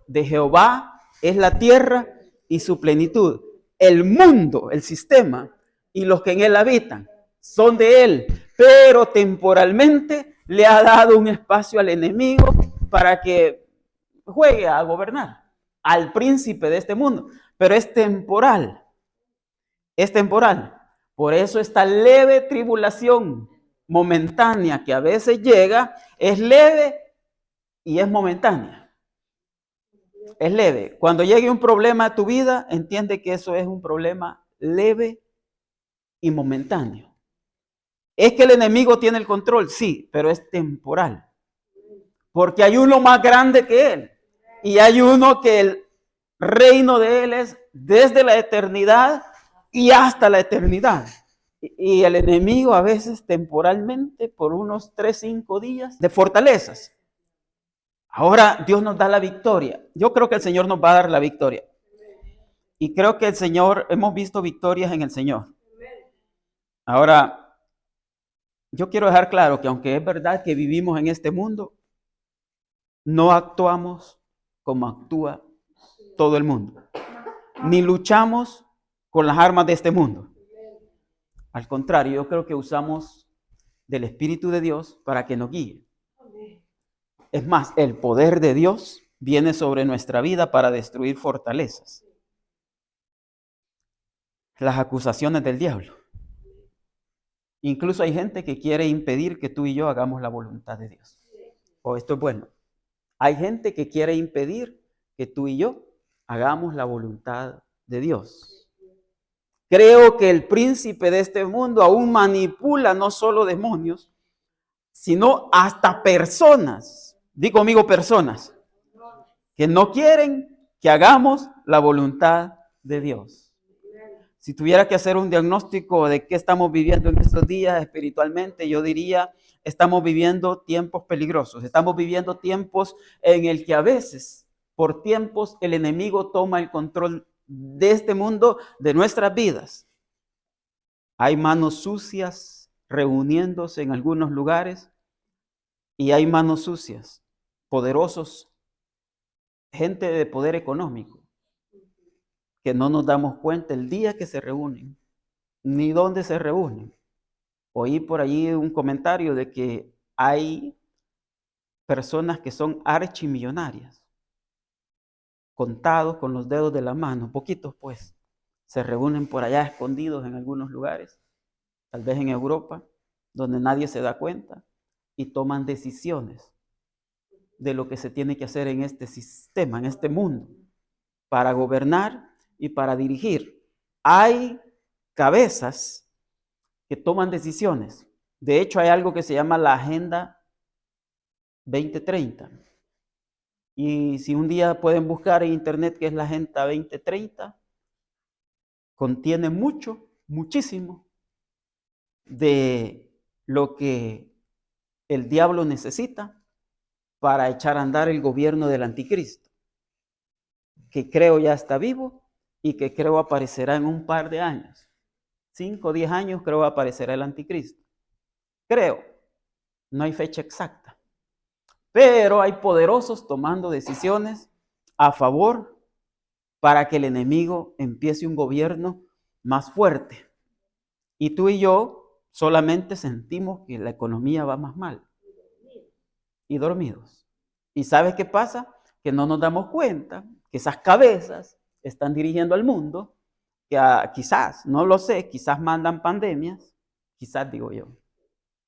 De Jehová es la tierra y su plenitud. El mundo, el sistema y los que en él habitan son de él, pero temporalmente le ha dado un espacio al enemigo para que juegue a gobernar al príncipe de este mundo, pero es temporal, es temporal. Por eso esta leve tribulación momentánea que a veces llega, es leve y es momentánea. Es leve. Cuando llegue un problema a tu vida, entiende que eso es un problema leve y momentáneo. ¿Es que el enemigo tiene el control? Sí, pero es temporal. Porque hay uno más grande que él. Y hay uno que el reino de él es desde la eternidad y hasta la eternidad. Y el enemigo a veces temporalmente por unos 3, 5 días de fortalezas. Ahora Dios nos da la victoria. Yo creo que el Señor nos va a dar la victoria. Y creo que el Señor, hemos visto victorias en el Señor. Ahora, yo quiero dejar claro que aunque es verdad que vivimos en este mundo, no actuamos como actúa todo el mundo. Ni luchamos con las armas de este mundo. Al contrario, yo creo que usamos del Espíritu de Dios para que nos guíe. Es más, el poder de Dios viene sobre nuestra vida para destruir fortalezas. Las acusaciones del diablo. Incluso hay gente que quiere impedir que tú y yo hagamos la voluntad de Dios. O esto es bueno. Hay gente que quiere impedir que tú y yo hagamos la voluntad de Dios. Creo que el príncipe de este mundo aún manipula no solo demonios, sino hasta personas. Di conmigo personas que no quieren que hagamos la voluntad de Dios. Si tuviera que hacer un diagnóstico de qué estamos viviendo en estos días espiritualmente, yo diría, estamos viviendo tiempos peligrosos. Estamos viviendo tiempos en el que a veces, por tiempos, el enemigo toma el control de este mundo, de nuestras vidas. Hay manos sucias reuniéndose en algunos lugares y hay manos sucias, poderosos, gente de poder económico, que no nos damos cuenta el día que se reúnen, ni dónde se reúnen. Oí por allí un comentario de que hay personas que son archimillonarias, contados con los dedos de la mano, poquitos pues, se reúnen por allá escondidos en algunos lugares, tal vez en Europa, donde nadie se da cuenta, y toman decisiones de lo que se tiene que hacer en este sistema, en este mundo, para gobernar y para dirigir. Hay cabezas que toman decisiones. De hecho, hay algo que se llama la Agenda 2030. Y si un día pueden buscar en internet qué es la Agenda 2030, contiene muchísimo de lo que el diablo necesita para echar a andar el gobierno del anticristo, que creo ya está vivo y que creo aparecerá en un par de años. 5 o 10 años creo aparecerá el anticristo. Creo, no hay fecha exacta. Pero hay poderosos tomando decisiones a favor para que el enemigo empiece un gobierno más fuerte. Y tú y yo solamente sentimos que la economía va más mal. Y dormidos. ¿Y sabes qué pasa? Que no nos damos cuenta que esas cabezas están dirigiendo al mundo, que quizás, no lo sé, quizás mandan pandemias, quizás digo yo.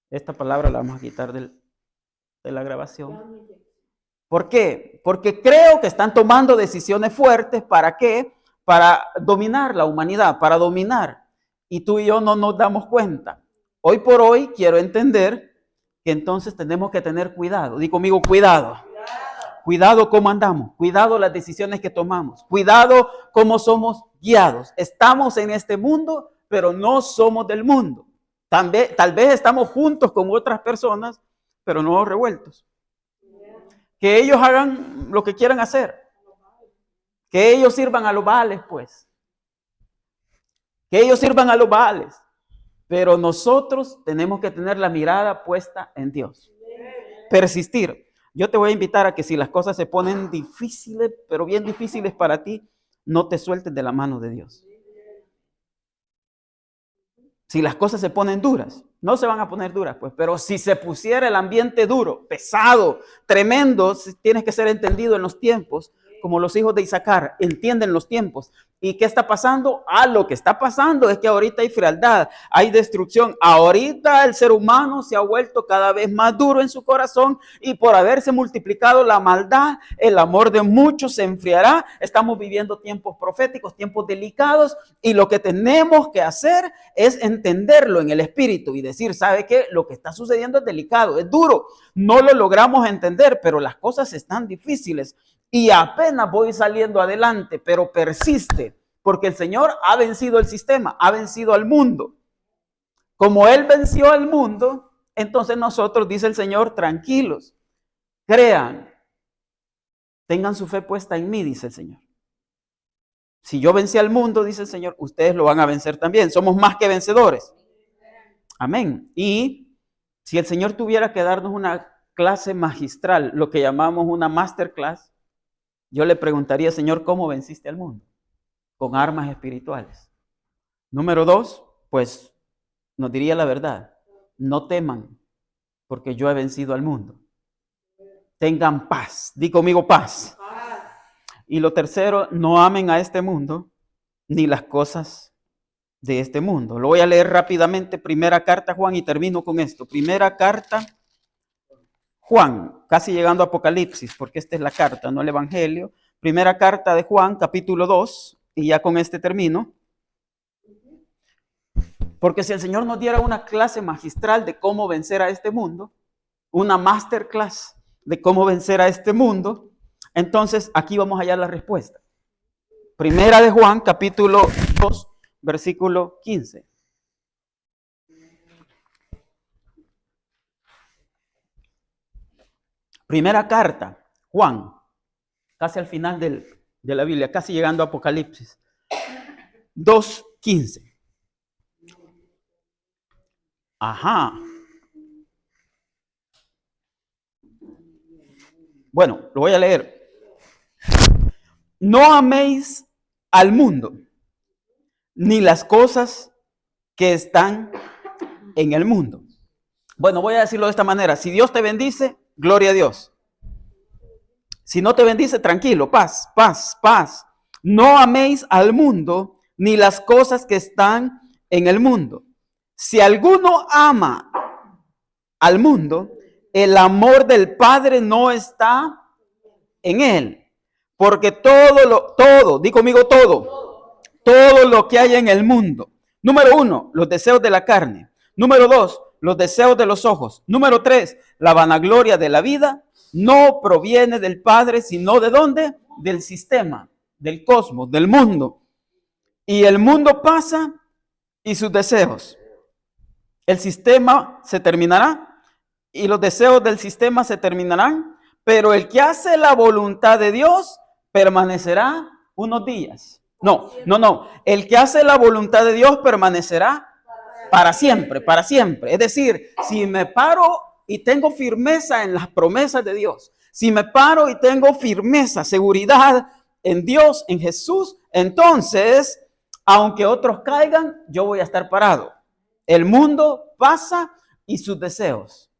Esta palabra la vamos a quitar de la grabación. ¿Por qué? Porque creo que están tomando decisiones fuertes. ¿Para qué? Para dominar la humanidad, para dominar. Y tú y yo no nos damos cuenta. Hoy por hoy quiero entender que entonces tenemos que tener cuidado. Di conmigo, cuidado. Cuidado cómo andamos, cuidado las decisiones que tomamos, cuidado cómo somos guiados. Estamos en este mundo, pero no somos del mundo. Tal vez estamos juntos con otras personas, pero no revueltos. Que ellos hagan lo que quieran hacer. Que ellos sirvan a los Baales, pues. Que ellos sirvan a los Baales. Pero nosotros tenemos que tener la mirada puesta en Dios. Persistir. Yo te voy a invitar a que si las cosas se ponen difíciles, pero bien difíciles para ti, no te sueltes de la mano de Dios. Si las cosas se ponen duras, no se van a poner duras, pues, pero si se pusiera el ambiente duro, pesado, tremendo, tienes que ser entendido en los tiempos, como los hijos de Isaacar, entienden los tiempos. ¿Y qué está pasando? Lo que está pasando es que ahorita hay frialdad, hay destrucción. Ahorita el ser humano se ha vuelto cada vez más duro en su corazón y por haberse multiplicado la maldad, el amor de muchos se enfriará. Estamos viviendo tiempos proféticos, tiempos delicados y lo que tenemos que hacer es entenderlo en el espíritu y decir, ¿sabe qué? Lo que está sucediendo es delicado, es duro. No lo logramos entender, pero las cosas están difíciles. Y apenas voy saliendo adelante, pero persiste, porque el Señor ha vencido el sistema, ha vencido al mundo. Como Él venció al mundo, entonces nosotros, dice el Señor, tranquilos, crean, tengan su fe puesta en mí, dice el Señor. Si yo vencí al mundo, dice el Señor, ustedes lo van a vencer también. Somos más que vencedores. Amén. Y si el Señor tuviera que darnos una clase magistral, lo que llamamos una masterclass, yo le preguntaría, Señor, ¿cómo venciste al mundo? Con armas espirituales. Número 2, pues nos diría la verdad. No teman, porque yo he vencido al mundo. Tengan paz. Di conmigo paz. Y lo tercero, no amen a este mundo, ni las cosas de este mundo. Lo voy a leer rápidamente. Primera carta Juan y termino con esto. Primera carta Juan, casi llegando a Apocalipsis, porque esta es la carta, no el Evangelio. Primera carta de Juan, capítulo 2, y ya con este termino. Porque si el Señor nos diera una clase magistral de cómo vencer a este mundo, una masterclass de cómo vencer a este mundo, entonces aquí vamos a hallar la respuesta. Primera de Juan, capítulo 2, versículo 15. Primera carta, Juan, casi al final de la Biblia, casi llegando a Apocalipsis. 2:15. Ajá. Bueno, lo voy a leer. No améis al mundo, ni las cosas que están en el mundo. Bueno, voy a decirlo de esta manera. Si Dios te bendice, gloria a Dios. Si no te bendice, tranquilo, paz, paz, paz. No améis al mundo, ni las cosas que están en el mundo. Si alguno ama al mundo, el amor del Padre no está en él. Porque todo, di conmigo todo lo que hay en el mundo. Número 1, los deseos de la carne. Número 2, los deseos de los ojos. Número 3, la vanagloria de la vida no proviene del Padre, sino ¿de dónde? Del sistema, del cosmos, del mundo. Y el mundo pasa y sus deseos. El sistema se terminará y los deseos del sistema se terminarán, pero el que hace la voluntad de Dios permanecerá unos días. No, no, no. El que hace la voluntad de Dios permanecerá para siempre, para siempre. Es decir, si me paro y tengo firmeza en las promesas de Dios, si me paro y tengo firmeza, seguridad en Dios, en Jesús, entonces, aunque otros caigan, yo voy a estar parado. El mundo pasa y sus deseos,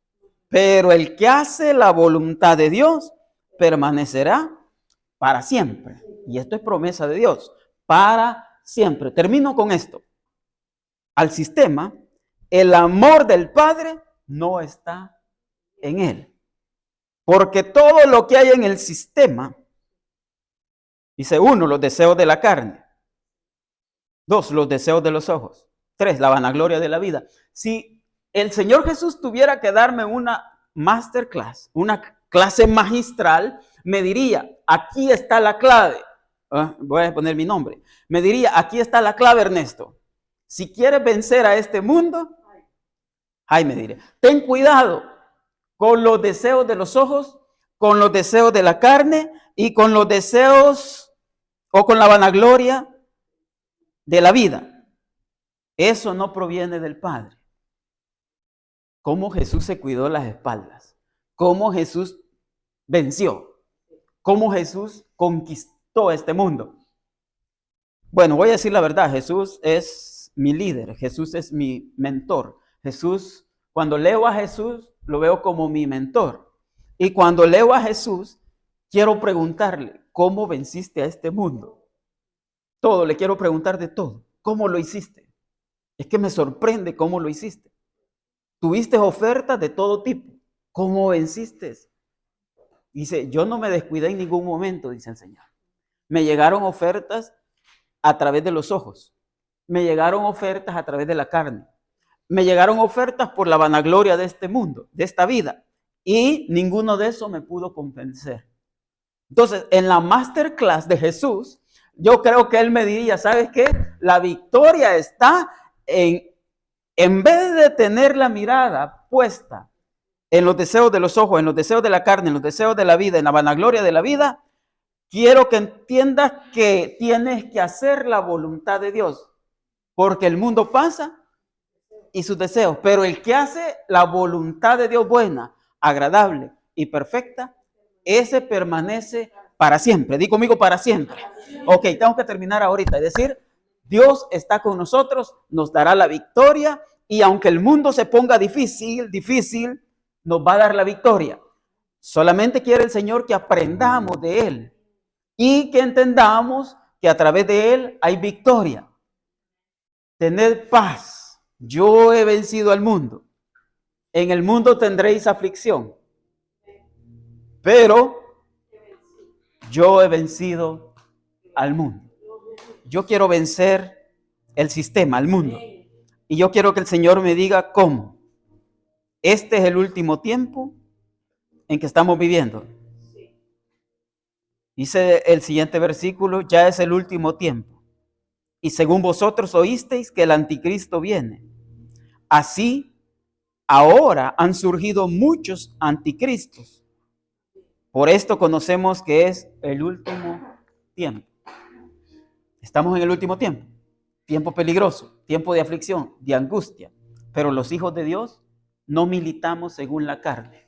pero el que hace la voluntad de Dios permanecerá para siempre. Y esto es promesa de Dios, para siempre. Termino con esto. Al sistema, el amor del Padre no está en él. Porque todo lo que hay en el sistema, dice 1, los deseos de la carne. 2, los deseos de los ojos. 3, la vanagloria de la vida. Si el Señor Jesús tuviera que darme una masterclass, una clase magistral, me diría, aquí está la clave. Voy a poner mi nombre. Me diría, aquí está la clave, Ernesto. Si quieres vencer a este mundo, me diría, ten cuidado con los deseos de los ojos, con los deseos de la carne y con los deseos o con la vanagloria de la vida. Eso no proviene del Padre. Cómo Jesús se cuidó las espaldas, cómo Jesús venció, cómo Jesús conquistó este mundo. Bueno, voy a decir la verdad, Jesús es mi líder, Jesús es mi mentor. Jesús, cuando leo a Jesús, lo veo como mi mentor. Y cuando leo a Jesús, quiero preguntarle, ¿cómo venciste a este mundo? Todo, le quiero preguntar de todo. ¿Cómo lo hiciste? Es que me sorprende cómo lo hiciste. Tuviste ofertas de todo tipo. ¿Cómo venciste? Dice, yo no me descuidé en ningún momento, dice el Señor. Me llegaron ofertas a través de los ojos. Me llegaron ofertas a través de la carne. Me llegaron ofertas por la vanagloria de este mundo, de esta vida. Y ninguno de eso me pudo convencer. Entonces, en la masterclass de Jesús, yo creo que él me diría, ¿sabes qué? La victoria está en vez de tener la mirada puesta en los deseos de los ojos, en los deseos de la carne, en los deseos de la vida, en la vanagloria de la vida, quiero que entiendas que tienes que hacer la voluntad de Dios, porque el mundo pasa y sus deseos, pero el que hace la voluntad de Dios buena, agradable y perfecta, ese permanece para siempre. Di conmigo, para siempre. Ok, tengo que terminar ahorita. Es decir, Dios está con nosotros, nos dará la victoria y aunque el mundo se ponga difícil, nos va a dar la victoria. Solamente quiere el Señor que aprendamos de Él y que entendamos que a través de Él hay victoria. Tened paz. Yo he vencido al mundo. En el mundo tendréis aflicción. Pero yo he vencido al mundo. Yo quiero vencer el sistema, el mundo. Y yo quiero que el Señor me diga cómo. Este es el último tiempo en que estamos viviendo. Dice el siguiente versículo, ya es el último tiempo. Y según vosotros oísteis que el anticristo viene. Así, ahora han surgido muchos anticristos. Por esto conocemos que es el último tiempo. Estamos en el último tiempo. Tiempo peligroso, tiempo de aflicción, de angustia. Pero los hijos de Dios no militamos según la carne.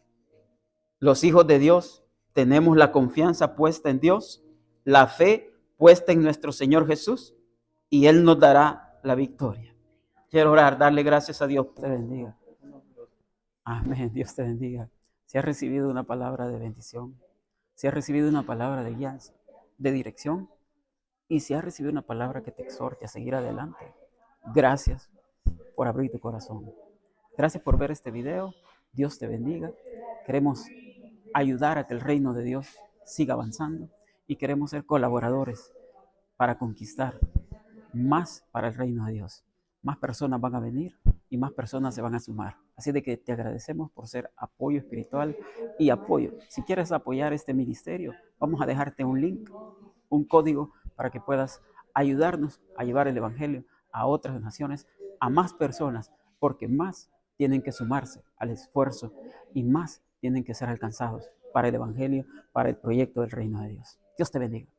Los hijos de Dios tenemos la confianza puesta en Dios, la fe puesta en nuestro Señor Jesús y Él nos dará la victoria. Quiero orar, darle gracias a Dios. Te bendiga. Amén, Dios te bendiga. Si has recibido una palabra de bendición, si has recibido una palabra de guía, de dirección, y si has recibido una palabra que te exhorte a seguir adelante, gracias por abrir tu corazón. Gracias por ver este video. Dios te bendiga. Queremos ayudar a que el reino de Dios siga avanzando y queremos ser colaboradores para conquistar más para el reino de Dios. Más personas van a venir y más personas se van a sumar. Así de que te agradecemos por ser apoyo espiritual y apoyo. Si quieres apoyar este ministerio, vamos a dejarte un link, un código para que puedas ayudarnos a llevar el evangelio a otras naciones, a más personas, porque más tienen que sumarse al esfuerzo y más tienen que ser alcanzados para el evangelio, para el proyecto del reino de Dios. Dios te bendiga.